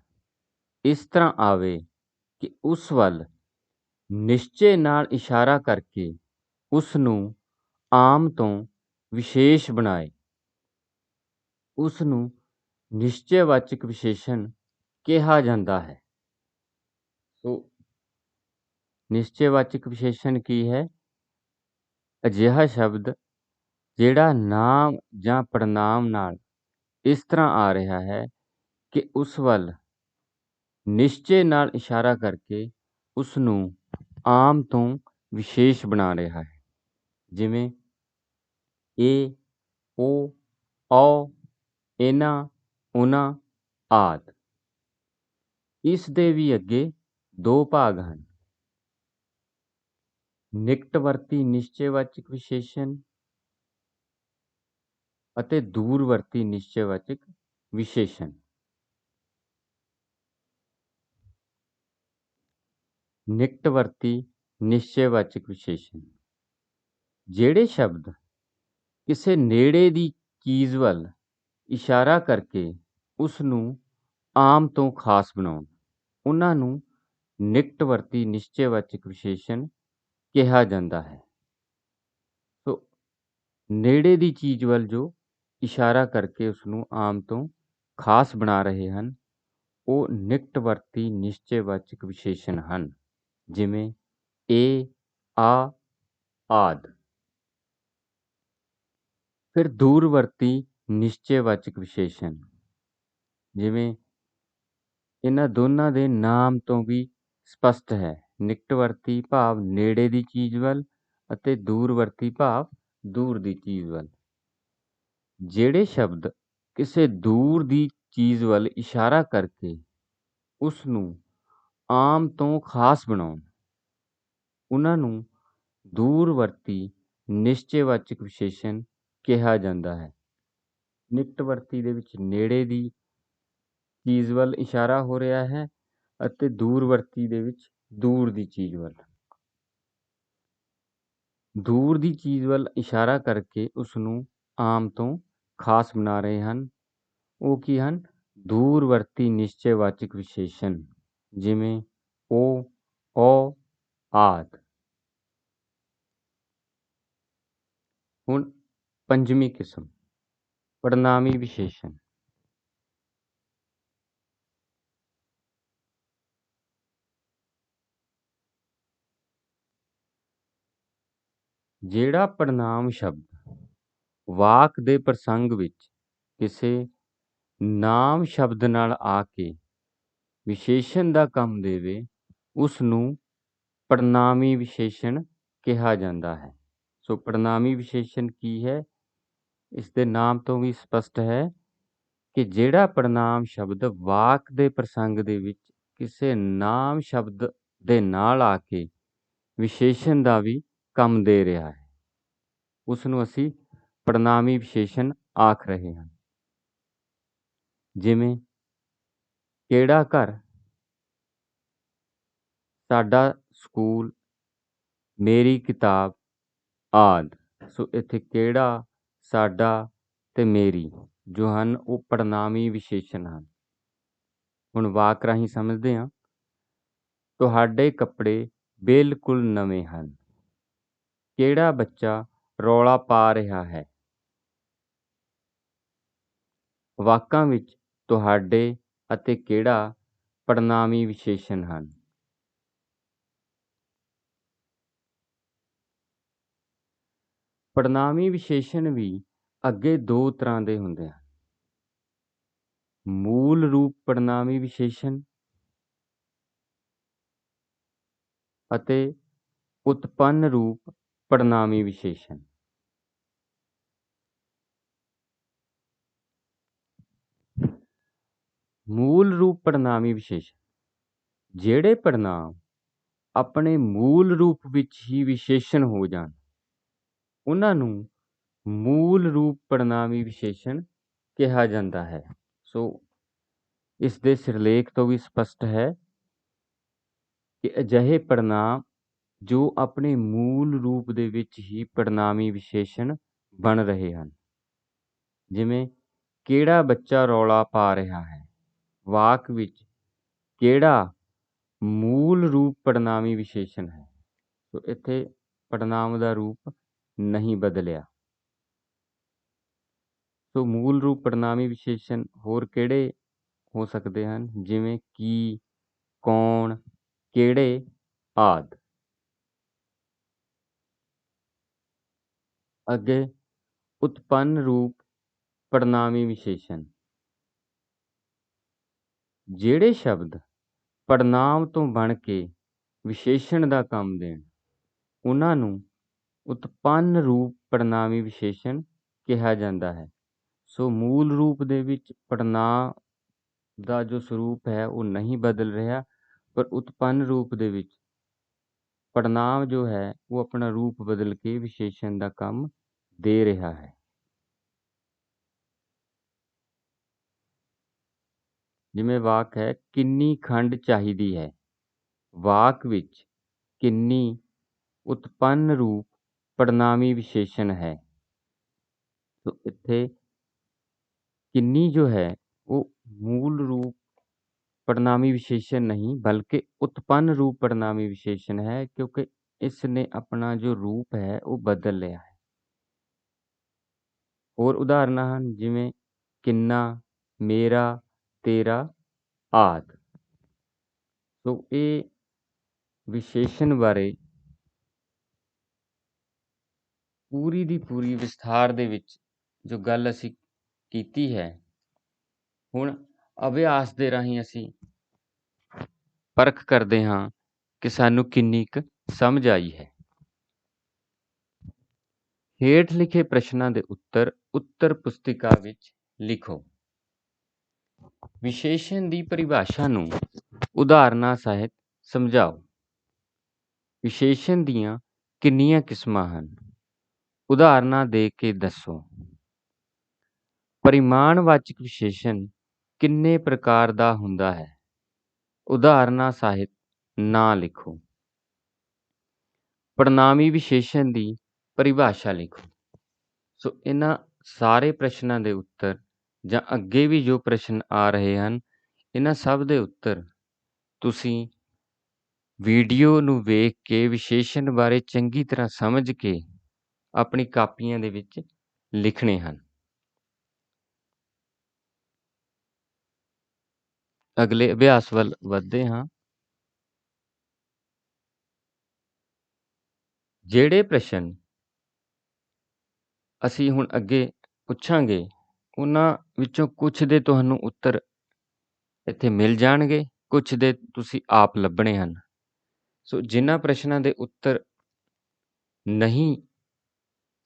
ਇਸ ਤਰ੍ਹਾਂ ਆਵੇ ਕਿ ਉਸ ਵੱਲ ਨਿਸ਼ਚੇ ਨਾਲ ਇਸ਼ਾਰਾ ਕਰਕੇ ਉਸ ਨੂੰ ਆਮ ਤੋਂ ਵਿਸ਼ੇਸ਼ ਬਣਾਏ, ਉਸ ਨੂੰ ਨਿਸ਼ਚੈਵਾਚਕ ਵਿਸ਼ੇਸ਼ਣ ਕਿਹਾ ਜਾਂਦਾ ਹੈ। ਸੋ ਨਿਸ਼ਚੈਵਾਚਕ ਵਿਸ਼ੇਸ਼ਣ ਕੀ ਹੈ? ਅਜਿਹਾ ਸ਼ਬਦ ਜਿਹੜਾ ਨਾਮ ਜਾਂ ਪੜਨਾਮ ਨਾਲ ਇਸ ਤਰ੍ਹਾਂ ਆ ਰਿਹਾ ਹੈ ਕਿ ਉਸ ਵੱਲ ਨਿਸ਼ਚੇ ਨਾਲ ਇਸ਼ਾਰਾ ਕਰਕੇ ਉਸ ਨੂੰ ਆਮ ਤੋਂ ਵਿਸ਼ੇਸ਼ ਬਣਾ ਰਿਹਾ ਹੈ। ਜਿਵੇਂ ਇਹ, ਉਹ, ਔ, ਇਹਨਾਂ, ਉਹਨਾਂ ਆਦਿ। ਇਸ ਦੇ ਵੀ ਅੱਗੇ ਦੋ ਭਾਗ ਹਨ: ਨਿਕਟਵਰਤੀ ਨਿਸ਼ਚੈਵਾਚਕ ਵਿਸ਼ੇਸ਼ਣ ਅਤੇ ਦੂਰਵਰਤੀ ਨਿਸ਼ਚੈਵਾਚਕ ਵਿਸ਼ੇਸ਼ਣ। ਨਿਕਟਵਰਤੀ ਨਿਸ਼ਚੈਵਾਚਕ ਵਿਸ਼ੇਸ਼ਣ ਜਿਹੜੇ ਸ਼ਬਦ ਕਿਸੇ ਨੇੜੇ ਦੀ ਚੀਜ਼ ਵੱਲ ਇਸ਼ਾਰਾ ਕਰਕੇ ਉਸ ਨੂੰ ਆਮ ਤੋਂ ਖਾਸ ਬਣਾਉਣ, ਉਹਨਾਂ ਨੂੰ ਨਿਕਟਵਰਤੀ ਨਿਸ਼ਚੈਵਾਚਕ ਵਿਸ਼ੇਸ਼ਣ ਕਿਹਾ ਜਾਂਦਾ ਹੈ। ਸੋ ਨੇੜੇ ਦੀ ਚੀਜ਼ ਵੱਲ ਜੋ ਇਸ਼ਾਰਾ ਕਰਕੇ ਉਸ ਨੂੰ ਆਮ ਤੋਂ ਖਾਸ ਬਣਾ ਰਹੇ ਹਨ, ਉਹ ਨਿਕਟਵਰਤੀ ਨਿਸ਼ਚੈਵਾਚਕ ਵਿਸ਼ੇਸ਼ਣ ਹਨ। ਜਿਵੇਂ ਇਹ, ਆ ਆਦਿ। ਫਿਰ ਦੂਰਵਰਤੀ ਨਿਸ਼ਚੈਵਾਚਕ ਵਿਸ਼ੇਸ਼ਣ। ਜਿਵੇਂ ਇਹਨਾਂ ਦੋਨਾਂ ਦੇ ਨਾਮ ਤੋਂ ਵੀ ਸਪਸ਼ਟ ਹੈ, ਨਿਕਟਵਰਤੀ ਭਾਵ ਨੇੜੇ ਦੀ ਚੀਜ਼ ਵੱਲ ਅਤੇ ਦੂਰਵਰਤੀ ਭਾਵ ਦੂਰ ਦੀ ਚੀਜ਼ ਵੱਲ। ਜਿਹੜੇ ਸ਼ਬਦ ਕਿਸੇ ਦੂਰ ਦੀ ਚੀਜ਼ ਵੱਲ ਇਸ਼ਾਰਾ ਕਰਕੇ ਉਸ ਨੂੰ ਆਮ ਤੋਂ ਖਾਸ ਬਣਾਉਣ, ਉਹਨਾਂ ਨੂੰ ਦੂਰਵਰਤੀ ਨਿਸ਼ਚੈਵਾਚਕ ਵਿਸ਼ੇਸ਼ਣ ਕਿਹਾ ਜਾਂਦਾ ਹੈ। ਨਿਕਟਵਰਤੀ ਦੇ ਵਿੱਚ ਨੇੜੇ ਦੀ ਚੀਜ਼ ਵੱਲ ਇਸ਼ਾਰਾ ਹੋ ਰਿਹਾ ਹੈ ਅਤੇ ਦੂਰਵਰਤੀ ਦੇ ਵਿੱਚ ਦੂਰ ਦੀ ਚੀਜ਼ ਵੱਲ। ਦੂਰ ਦੀ ਚੀਜ਼ ਵੱਲ ਇਸ਼ਾਰਾ ਕਰਕੇ ਉਸ ਨੂੰ ਆਮ ਤੋਂ ਖਾਸ ਬਣਾ ਰਹੇ ਹਨ। ਉਹ ਕੀ ਹਨ? ਦੂਰਵਰਤੀ ਨਿਸ਼ਚੈਵਾਚਕ ਵਿਸ਼ੇਸ਼ਣ, ਜਿਵੇਂ ਉਹ, ਔ ਆਦਿ। ਹੁਣ ਪੰਜਵੀਂ ਕਿਸਮ, ਪੜਨਾਮੀ ਵਿਸ਼ੇਸ਼ਣ। ਜਿਹੜਾ ਪੜਨਾਮ ਸ਼ਬਦ ਵਾਕ ਦੇ ਪ੍ਰਸੰਗ ਵਿੱਚ ਕਿਸੇ ਨਾਮ ਸ਼ਬਦ ਨਾਲ ਆ ਕੇ ਵਿਸ਼ੇਸ਼ਣ ਦਾ ਕੰਮ ਦੇਵੇ, ਉਸ ਨੂੰ ਪੜਨਾਮੀ ਵਿਸ਼ੇਸ਼ਣ ਕਿਹਾ ਜਾਂਦਾ ਹੈ। ਸੋ ਪੜਨਾਮੀ ਵਿਸ਼ੇਸ਼ਣ ਕੀ ਹੈ? ਇਸ ਦੇ ਨਾਮ ਤੋਂ ਵੀ ਸਪਸ਼ਟ ਹੈ ਕਿ ਜਿਹੜਾ ਪੜਨਾਮ ਸ਼ਬਦ ਵਾਕ ਦੇ ਪ੍ਰਸੰਗ ਦੇ ਵਿੱਚ ਕਿਸੇ ਨਾਮ ਸ਼ਬਦ ਦੇ ਨਾਲ ਆ ਕੇ ਵਿਸ਼ੇਸ਼ਣ ਦਾ ਵੀ ਕੰਮ ਦੇ ਰਿਹਾ ਹੈ, ਉਸ ਨੂੰ ਅਸੀਂ ਪੜਨਾਮੀ ਵਿਸ਼ੇਸ਼ਣ ਆਖ ਰਹੇ ਹਾਂ। ਜਿਵੇਂ ਕਿਹੜਾ ਘਰ, ਸਾਡਾ ਸਕੂਲ, ਮੇਰੀ ਕਿਤਾਬ ਆਦਿ। ਸੋ ਇੱਥੇ ਕਿਹੜਾ, ਸਾਡਾ ਤੇ ਮੇਰੀ ਜੋ ਹਨ ਉਹ ਪੜਨਾਮੀ ਵਿਸ਼ੇਸ਼ਣ ਹਨ। ਹੁਣ ਵਾਕ ਰਾਹੀਂ ਸਮਝਦੇ ਹਾਂ। ਤੁਹਾਡੇ ਕੱਪੜੇ ਬਿਲਕੁਲ ਨਵੇਂ ਹਨ। ਕਿਹੜਾ ਬੱਚਾ ਰੌਲਾ ਪਾ ਰਿਹਾ ਹੈ। ਵਾਕਾਂ ਵਿੱਚ ਤੁਹਾਡੇ ਅਤੇ ਕਿਹੜਾ ਪੜਨਾਮੀ ਵਿਸ਼ੇਸ਼ਣ ਹਨ। ਪੜਨਾਮੀ ਵਿਸ਼ੇਸ਼ਣ ਵੀ ਅੱਗੇ ਦੋ ਤਰ੍ਹਾਂ ਦੇ ਹੁੰਦੇ ਹਨ। ਮੂਲ ਰੂਪ ਪੜਨਾਮੀ ਵਿਸ਼ੇਸ਼ਣ ਅਤੇ ਉਤਪੰਨ ਰੂਪ ਪੜਨਾਮੀ ਵਿਸ਼ੇਸ਼ਣ। ਮੂਲ ਰੂਪ ਪੜਨਾਮੀ ਵਿਸ਼ੇਸ਼ਣ, ਜਿਹੜੇ ਪੜਨਾਮ ਆਪਣੇ ਮੂਲ ਰੂਪ ਵਿੱਚ ਹੀ ਵਿਸ਼ੇਸ਼ਣ ਹੋ ਜਾਣ, ਉਹਨਾਂ ਨੂੰ ਮੂਲ ਰੂਪ ਪੜਨਾਮੀ ਵਿਸ਼ੇਸ਼ਣ ਕਿਹਾ ਜਾਂਦਾ ਹੈ। ਸੋ ਇਸ ਦੇ ਸਿਰਲੇਖ ਤੋਂ ਵੀ ਸਪਸ਼ਟ ਹੈ ਕਿ ਅਜਿਹੇ ਪੜਨਾਮ ਜੋ ਆਪਣੇ ਮੂਲ ਰੂਪ ਦੇ ਵਿੱਚ ਹੀ ਪੜਨਾਮੀ ਵਿਸ਼ੇਸ਼ਣ ਬਣ ਰਹੇ ਹਨ। ਜਿਵੇਂ ਕਿਹੜਾ ਬੱਚਾ ਰੌਲਾ ਪਾ ਰਿਹਾ ਹੈ। ਵਾਕ ਵਿੱਚ ਕਿਹੜਾ ਮੂਲ ਰੂਪ ਪੜਨਾਮੀ ਵਿਸ਼ੇਸ਼ਣ ਹੈ। ਸੋ ਇੱਥੇ ਪੜਨਾਮ ਦਾ ਰੂਪ ਨਹੀਂ ਬਦਲਿਆ। ਸੋ ਮੂਲ ਰੂਪ ਪੜਨਾਮੀ ਵਿਸ਼ੇਸ਼ਣ ਹੋਰ ਕਿਹੜੇ ਹੋ ਸਕਦੇ ਹਨ? ਜਿਵੇਂ ਕੀ, ਕੌਣ, ਕਿਹੜੇ ਆਦਿ। ਅੱਗੇ ਉਤਪੰਨ ਰੂਪ ਪੜਨਾਮੀ ਵਿਸ਼ੇਸ਼ਣ, ਜਿਹੜੇ ਸ਼ਬਦ ਪੜਨਾਮ ਤੋਂ ਬਣ ਕੇ ਵਿਸ਼ੇਸ਼ਣ ਦਾ ਕੰਮ ਦੇਣ, ਉਹਨਾਂ ਨੂੰ ਉਤਪੰਨ ਰੂਪ ਪੜਨਾਮੀ ਵਿਸ਼ੇਸ਼ਣ ਕਿਹਾ ਜਾਂਦਾ ਹੈ। ਸੋ ਮੂਲ ਰੂਪ ਦੇ ਵਿੱਚ ਪੜਨਾਮ ਦਾ ਜੋ ਸਰੂਪ ਹੈ ਉਹ ਨਹੀਂ ਬਦਲ ਰਿਹਾ, ਪਰ ਉਤਪੰਨ ਰੂਪ ਦੇ ਵਿੱਚ ਪੜਨਾਮ ਜੋ ਹੈ ਉਹ ਆਪਣਾ ਰੂਪ ਬਦਲ ਕੇ ਵਿਸ਼ੇਸ਼ਣ ਦਾ ਕੰਮ ਦੇ ਰਿਹਾ ਹੈ। ਜਿਵੇਂ ਵਾਕ ਹੈ ਕਿੰਨੀ ਖੰਡ ਚਾਹੀਦੀ ਹੈ। ਵਾਕ ਵਿੱਚ ਕਿੰਨੀ ਉਤਪੰਨ ਰੂਪ ਪੜਨਾਮੀ ਵਿਸ਼ੇਸ਼ਣ ਹੈ। ਸੋ ਇੱਥੇ ਕਿੰਨੀ ਜੋ ਹੈ ਉਹ ਮੂਲ ਰੂਪ ਪੜਨਾਮੀ ਵਿਸ਼ੇਸ਼ਣ ਨਹੀਂ ਬਲਕਿ ਉਤਪੰਨ ਰੂਪ ਪੜਨਾਮੀ ਵਿਸ਼ੇਸ਼ਣ ਹੈ, ਕਿਉਂਕਿ ਇਸ ਨੇ ਆਪਣਾ ਜੋ ਰੂਪ ਹੈ ਉਹ ਬਦਲ ਲਿਆ ਹੈ। ਹੋਰ ਉਦਾਹਰਨਾਂ ਹਨ, ਜਿਵੇਂ ਕਿੰਨਾ, ਮੇਰਾ, ਤੇਰਾ ਆਦਿ। ਸੋ ਇਹ ਵਿਸ਼ੇਸ਼ਣ ਬਾਰੇ ਪੂਰੀ ਦੀ ਪੂਰੀ ਵਿਸਥਾਰ ਦੇ ਵਿੱਚ ਜੋ ਗੱਲ ਅਸੀਂ ਕੀਤੀ ਹੈ, ਹੁਣ ਅਭਿਆਸ ਦੇ ਰਾਹੀਂ ਅਸੀਂ ਪਰਖ ਕਰਦੇ ਹਾਂ ਕਿ ਸਾਨੂੰ ਕਿੰਨੀ ਕੁ ਸਮਝ ਆਈ ਹੈ। ਹੇਠ ਲਿਖੇ ਪ੍ਰਸ਼ਨਾਂ ਦੇ ਉੱਤਰ ਪੁਸਤਿਕਾ ਵਿੱਚ ਲਿਖੋ। ਵਿਸ਼ੇਸ਼ਣ ਦੀ ਪਰਿਭਾਸ਼ਾ ਨੂੰ ਉਦਾਹਰਨਾਂ ਸਹਿਤ ਸਮਝਾਓ। ਵਿਸ਼ੇਸ਼ਣ ਦੀਆਂ ਕਿੰਨੀਆਂ ਕਿਸਮਾਂ ਹਨ? ਉਦਾਹਰਨਾਂ ਦੇ ਕੇ ਦੱਸੋ। ਪਰਿਮਾਣਵਾਚਕ ਵਿਸ਼ੇਸ਼ਣ ਕਿੰਨੇ ਪ੍ਰਕਾਰ ਦਾ ਹੁੰਦਾ ਹੈ? ਉਦਾਹਰਨਾਂ ਸਾਹਿਤ ਨਾਂ ਲਿਖੋ। ਪੜ੍ਹਨਾਵੀ ਵਿਸ਼ੇਸ਼ਣ ਦੀ ਪਰਿਭਾਸ਼ਾ ਲਿਖੋ। ਸੋ ਇਹਨਾਂ ਸਾਰੇ ਪ੍ਰਸ਼ਨਾਂ ਦੇ ਉੱਤਰ ਜਾਂ ਅੱਗੇ ਵੀ ਜੋ ਪ੍ਰਸ਼ਨ ਆ ਰਹੇ ਹਨ, ਇਹਨਾਂ ਸਭ ਦੇ ਉੱਤਰ ਤੁਸੀਂ ਵੀਡੀਓ ਨੂੰ ਵੇਖ ਕੇ ਵਿਸ਼ੇਸ਼ਣ ਬਾਰੇ ਚੰਗੀ ਤਰ੍ਹਾਂ ਸਮਝ ਕੇ ਆਪਣੀ ਕਾਪੀਆਂ ਦੇ ਵਿੱਚ ਲਿਖਣੇ ਹਨ। ਅਗਲੇ ਅਭਿਆਸ ਵੱਲ ਵੱਧਦੇ ਹਾਂ। ਜਿਹੜੇ ਪ੍ਰਸ਼ਨ ਅਸੀਂ ਹੁਣ ਅੱਗੇ ਪੁੱਛਾਂਗੇ, ਉਹਨਾਂ ਵਿੱਚੋਂ ਕੁਛ ਦੇ ਤੁਹਾਨੂੰ ਉੱਤਰ ਇੱਥੇ ਮਿਲ ਜਾਣਗੇ, ਕੁਛ ਦੇ ਤੁਸੀਂ ਆਪ ਲੱਭਣੇ ਹਨ। ਸੋ ਜਿਨ੍ਹਾਂ ਪ੍ਰਸ਼ਨਾਂ ਦੇ ਉੱਤਰ ਨਹੀਂ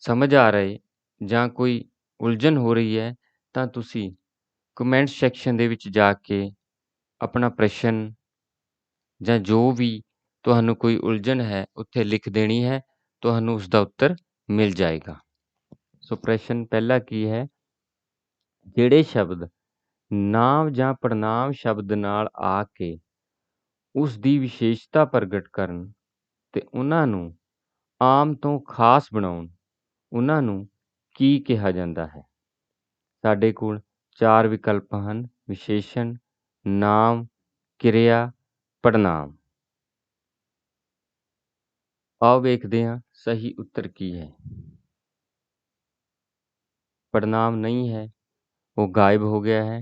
ਸਮਝ ਆ ਰਹੇ ਜਾਂ ਕੋਈ ਉਲਝਣ ਹੋ ਰਹੀ ਹੈ, ਤਾਂ ਤੁਸੀਂ ਕਮੈਂਟ ਸੈਕਸ਼ਨ ਦੇ ਵਿੱਚ ਜਾ ਕੇ ਆਪਣਾ ਪ੍ਰਸ਼ਨ ਜਾਂ ਜੋ ਵੀ ਤੁਹਾਨੂੰ ਕੋਈ ਉਲਝਣ ਹੈ ਉੱਥੇ ਲਿਖ ਦੇਣੀ ਹੈ, ਤੁਹਾਨੂੰ ਉਸ ਦਾ ਉੱਤਰ ਮਿਲ ਜਾਏਗਾ। ਸੋ ਪ੍ਰਸ਼ਨ ਪਹਿਲਾ ਕੀ ਹੈ? ਜਿਹੜੇ ਸ਼ਬਦ ਨਾਂਵ ਜਾਂ ਪੜ੍ਹਨਾਂਵ ਸ਼ਬਦ ਨਾਲ ਆ ਕੇ ਉਸ ਦੀ ਵਿਸ਼ੇਸ਼ਤਾ ਪ੍ਰਗਟ ਕਰਨ ਤੇ ਉਹਨਾਂ ਨੂੰ ਆਮ ਤੋਂ ਖਾਸ ਬਣਾਉਣ, ਉਹਨਾਂ ਨੂੰ ਕੀ ਕਿਹਾ ਜਾਂਦਾ ਹੈ? ਸਾਡੇ ਕੋਲ 4 ਵਿਕਲਪ ਹਨ: ਵਿਸ਼ੇਸ਼ਣ, ਨਾਂਵ, ਕਿਰਿਆ, ਪੜ੍ਹਨਾਂਵ। ਆਓ ਵੇਖਦੇ ਹਾਂ ਸਹੀ ਉੱਤਰ ਕੀ ਹੈ। ਪੜ੍ਹਨਾਂਵ ਨਹੀਂ ਹੈ, ਉਹ ਗਾਇਬ ਹੋ ਗਿਆ ਹੈ।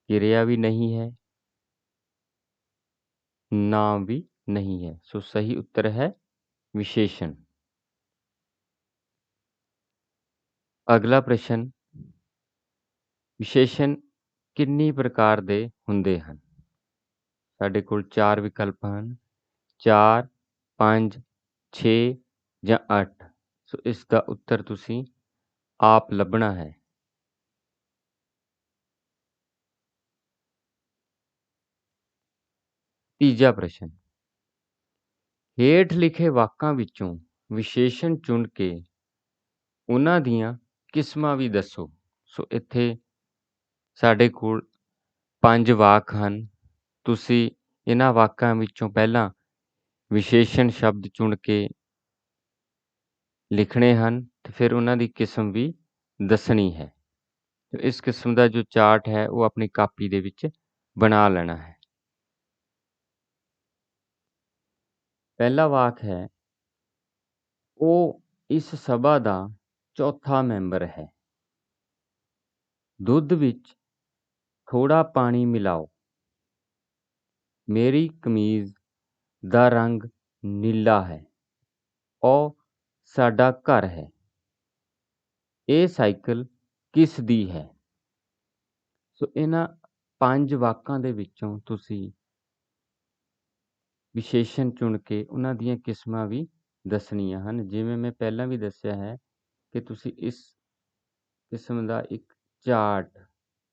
ਕਿਰਿਆ ਵੀ ਨਹੀਂ ਹੈ, ਨਾਮ ਵੀ ਨਹੀਂ ਹੈ। ਸੋ ਸਹੀ ਉੱਤਰ ਹੈ ਵਿਸ਼ੇਸ਼ਣ। ਅਗਲਾ ਪ੍ਰਸ਼ਨ, ਵਿਸ਼ੇਸ਼ਣ ਕਿੰਨੀ ਪ੍ਰਕਾਰ ਦੇ ਹੁੰਦੇ ਹਨ? ਸਾਡੇ ਕੋਲ 4 ਵਿਕਲਪ ਹਨ: 4, 5, 6 ਜਾਂ 8। ਸੋ ਇਸ ਦਾ ਉੱਤਰ ਤੁਸੀਂ ਆਪ ਲੱਭਣਾ ਹੈ। ਤੀਜਾ ਪ੍ਰਸ਼ਨ, ਹੇਠ ਲਿਖੇ ਵਾਕਾਂ ਵਿੱਚੋਂ ਵਿਸ਼ੇਸ਼ਣ ਚੁਣ ਕੇ ਉਹਨਾਂ ਦੀਆਂ ਕਿਸਮਾਂ ਵੀ ਦੱਸੋ। ਸੋ ਇੱਥੇ ਸਾਡੇ ਕੋਲ 5 ਵਾਕ ਹਨ। ਤੁਸੀਂ ਇਹਨਾਂ ਵਾਕਾਂ ਵਿੱਚੋਂ ਪਹਿਲਾਂ ਵਿਸ਼ੇਸ਼ਣ ਸ਼ਬਦ ਚੁਣ ਕੇ ਲਿਖਣੇ ਹਨ ਤੇ ਫਿਰ ਉਹਨਾਂ ਦੀ ਕਿਸਮ ਵੀ ਦੱਸਣੀ ਹੈ। ਇਸ ਕਿਸਮ ਦਾ ਜੋ ਚਾਰਟ ਹੈ ਉਹ ਆਪਣੀ ਕਾਪੀ ਦੇ ਵਿੱਚ ਬਣਾ ਲੈਣਾ ਹੈ। ਪਹਿਲਾ ਵਾਕ ਹੈ, ਉਹ ਇਸ ਸਭਾ ਦਾ ਚੌਥਾ ਮੈਂਬਰ ਹੈ। ਦੁੱਧ ਵਿੱਚ ਥੋੜਾ ਪਾਣੀ ਮਿਲਾਓ। ਮੇਰੀ ਕਮੀਜ਼ ਦਾ ਰੰਗ ਨੀਲਾ ਹੈ। ਉਹ ਸਾਡਾ ਘਰ ਹੈ। ਇਹ ਸਾਈਕਲ ਕਿਸ ਦੀ ਹੈ? ਸੋ ਇਹਨਾਂ 5 ਵਾਕਾਂ ਦੇ ਵਿੱਚੋਂ ਤੁਸੀਂ ਵਿਸ਼ੇਸ਼ਣ ਚੁਣ ਕੇ ਉਹਨਾਂ ਦੀਆਂ ਕਿਸਮਾਂ ਵੀ ਦੱਸਣੀਆਂ ਹਨ। ਜਿਵੇਂ ਮੈਂ ਪਹਿਲਾਂ ਵੀ ਦੱਸਿਆ ਹੈ ਕਿ ਤੁਸੀਂ ਇਸ ਕਿਸਮ ਦਾ ਇੱਕ ਚਾਰਟ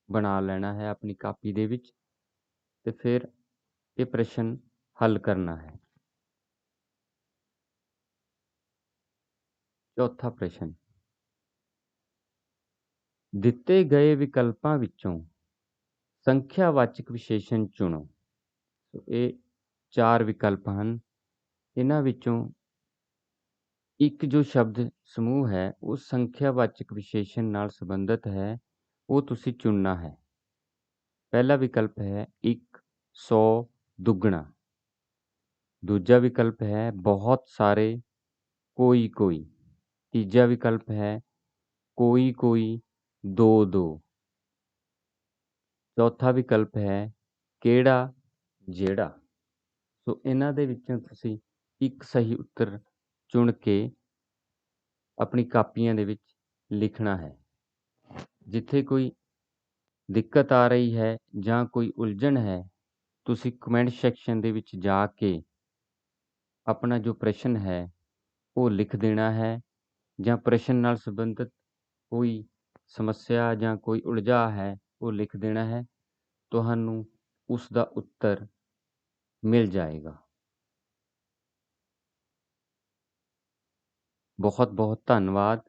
ਬਣਾ ਲੈਣਾ ਹੈ ਆਪਣੀ ਕਾਪੀ ਦੇ ਵਿੱਚ ਤੇ ਫਿਰ ਇਹ ਪ੍ਰਸ਼ਨ ਹੱਲ ਕਰਨਾ ਹੈ। ਚੌਥਾ ਪ੍ਰਸ਼ਨ, ਦਿੱਤੇ ਗਏ ਵਿਕਲਪਾਂ ਵਿੱਚੋਂ ਸੰਖਿਆਵਾਚਕ ਵਿਸ਼ੇਸ਼ਣ ਚੁਣੋ। ਇਹ 4 ਵਿਕਲਪ ਹਨ। ਇਹਨਾਂ ਵਿੱਚੋਂ ਇੱਕ ਜੋ ਸ਼ਬਦ ਸਮੂਹ ਹੈ ਉਹ ਸੰਖਿਆਵਾਚਕ ਵਿਸ਼ੇਸ਼ਣ ਨਾਲ ਸੰਬੰਧਿਤ ਹੈ, ਉਹ ਤੁਸੀਂ ਚੁਣਨਾ ਹੈ। ਪਹਿਲਾ ਵਿਕਲਪ ਹੈ 1, 100, ਦੁੱਗਣਾ। ਦੂਜਾ ਵਿਕਲਪ ਹੈ ਬਹੁਤ ਸਾਰੇ, ਕੋਈ ਕੋਈ। ਤੀਜਾ ਵਿਕਲਪ ਹੈ ਕੋਈ ਕੋਈ, ਦੋ ਦੋ। ਚੌਥਾ ਵਿਕਲਪ ਹੈ ਕਿਹੜਾ ਜਿਹੜਾ। ਸੋ ਇਹਨਾਂ ਦੇ ਵਿੱਚੋਂ ਤੁਸੀਂ ਇੱਕ ਸਹੀ ਉੱਤਰ ਚੁਣ ਕੇ ਆਪਣੀ ਕਾਪੀਆਂ ਦੇ ਵਿੱਚ ਲਿਖਣਾ ਹੈ। ਜਿੱਥੇ ਕੋਈ ਦਿੱਕਤ ਆ ਰਹੀ ਹੈ ਜਾਂ ਕੋਈ ਉਲਝਣ ਹੈ, ਤੁਸੀਂ ਕਮੈਂਟ ਸੈਕਸ਼ਨ ਦੇ ਵਿੱਚ ਜਾ ਕੇ ਆਪਣਾ ਜੋ ਪ੍ਰਸ਼ਨ ਹੈ ਉਹ ਲਿਖ ਦੇਣਾ ਹੈ ਜਾਂ ਪ੍ਰਸ਼ਨ ਨਾਲ ਸੰਬੰਧਿਤ ਕੋਈ ਸਮੱਸਿਆ ਜਾਂ ਕੋਈ ਉਲਝਾ ਹੈ ਉਹ ਲਿਖ ਦੇਣਾ ਹੈ। ਤੁਹਾਨੂੰ ਉਸ ਦਾ ਉੱਤਰ ਮਿਲ ਜਾਏਗਾ। ਬਹੁਤ ਬਹੁਤ ਧੰਨਵਾਦ।